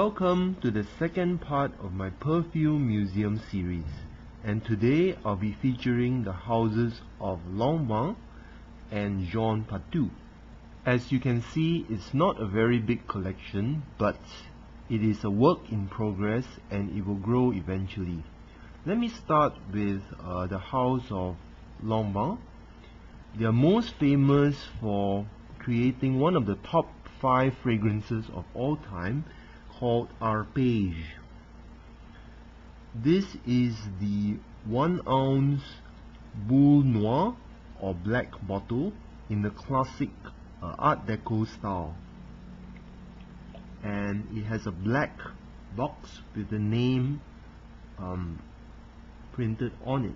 Welcome to the second part of my perfume museum series, and today I'll be featuring the houses of Lanvin and Jean Patou. As you can see, it's not a very big collection, but it is a work in progress and it will grow eventually. Let me start with the house of Lanvin. They are most famous for creating one of the top 5 fragrances of all time, called Arpège. This is the 1 ounce Boule Noir or black bottle in the classic Art Deco style, and it has a black box with the name printed on it.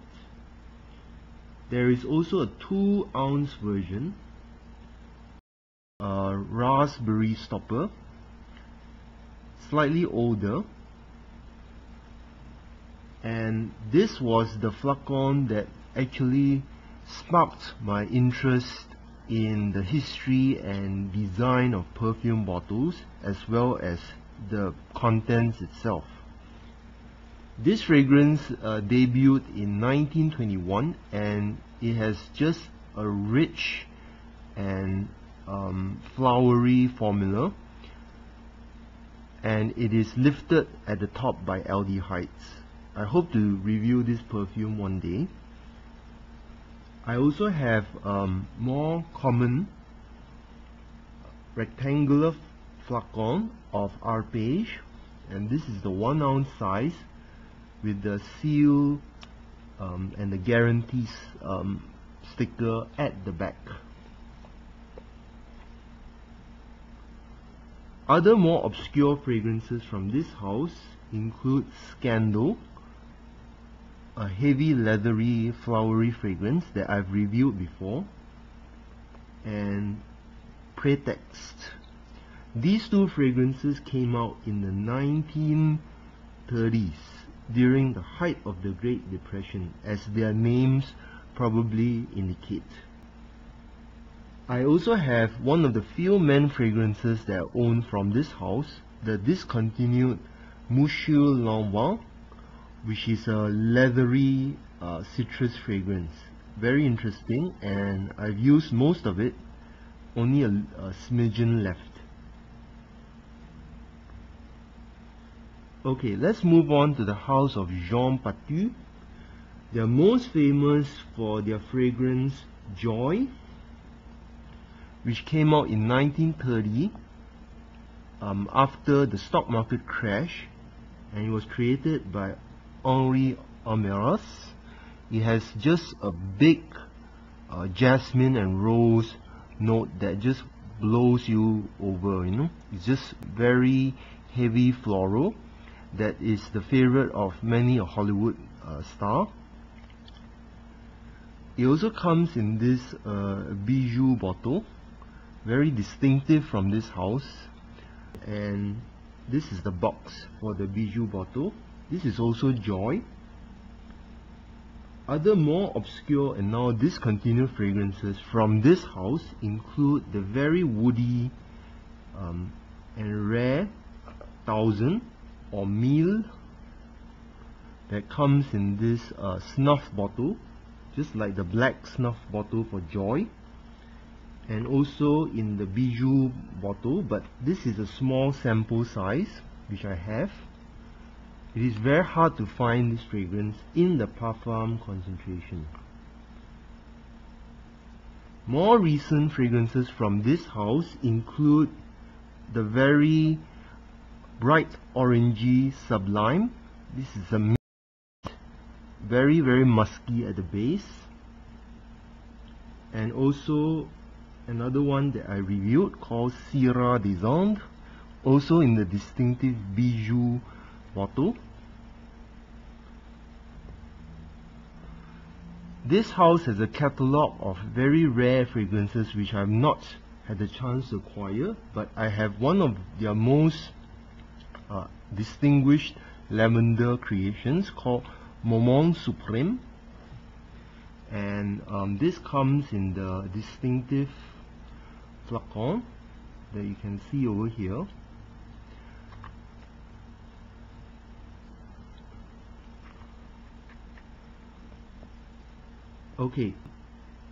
There is also a 2 ounce version, a raspberry stopper, slightly older, and this was the flacon that actually sparked my interest in the history and design of perfume bottles as well as the contents itself. This fragrance debuted in 1921, and it has just a rich and flowery formula, and it is lifted at the top by aldehydes. I hope to review this perfume one day. I also have more common rectangular flacon of Arpège, and this is the 1 ounce size with the seal and the guarantees sticker at the back. Other more obscure fragrances from this house include Scandal, a heavy leathery flowery fragrance that I've reviewed before, and Pretext. These 2 fragrances came out in the 1930s during the height of the Great Depression, as their names probably indicate. I also have one of the few men fragrances that I own from this house, the discontinued Monsieur Lanvin, which is a leathery citrus fragrance. Very interesting, and I've used most of it, only a smidgen left. Okay, let's move on to the house of Jean Patou. They are most famous for their fragrance Joy, which came out in 1930 after the stock market crash, and it was created by Henri Armeyras. It has just a big jasmine and rose note that just blows you over, It's just very heavy floral. That is the favorite of many a Hollywood star. It also comes in this bijou bottle, very distinctive from this house, and this is the box for the bijou bottle. This is also Joy. Other more obscure and now discontinued fragrances from this house include the very woody and rare 1000 or 1000 that comes in this snuff bottle, just like the black snuff bottle for Joy, and also in the bijou bottle, but this is a small sample size which I have. It is very hard to find this fragrance in the parfum concentration. More recent fragrances from this house include the very bright orangey Sublime. This is a very musky at the base, and also another one that I reviewed called Syrah des Andes, also in the distinctive bijou bottle. This house has a catalogue of very rare fragrances which I have not had the chance to acquire, but I have one of their most distinguished lavender creations called Moment Supreme, and this comes in the distinctive flacon that you can see over here. Okay,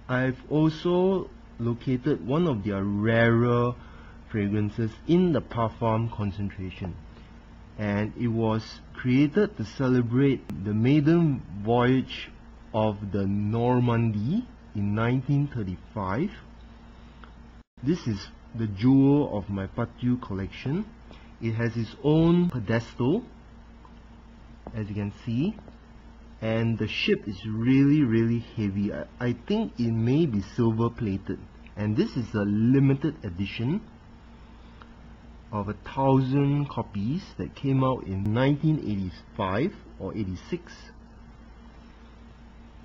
I've also located one of their rarer fragrances in the Parfum concentration, and it was created to celebrate the maiden voyage of the Normandy in 1935. This is the jewel of my Patu collection. It has its own pedestal, as you can see, and the ship is really heavy. I think it may be silver plated, and this is a limited edition of 1,000 copies that came out in 1985 or 86,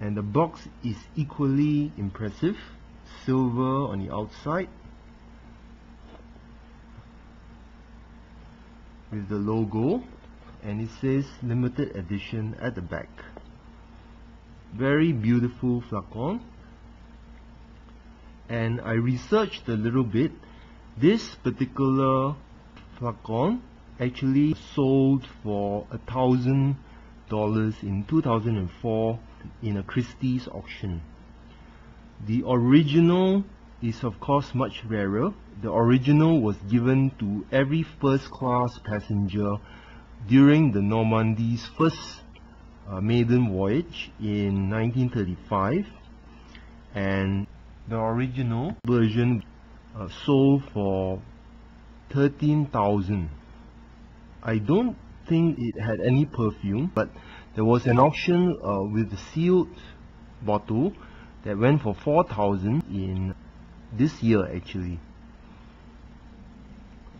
and the box is equally impressive. Silver on the outside with the logo, and it says limited edition at the back. Very beautiful flacon, and I researched a little bit. This particular flacon actually sold for $1,000 in 2004 in a Christie's auction. The original is of course much rarer. The original was given to every first class passenger during the Normandy's first maiden voyage in 1935, and the original version sold for $13,000. I don't think it had any perfume, but there was an auction with a sealed bottle that went for $4,000 in this year actually.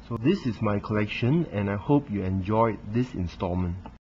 So this is my collection, and I hope you enjoyed this installment.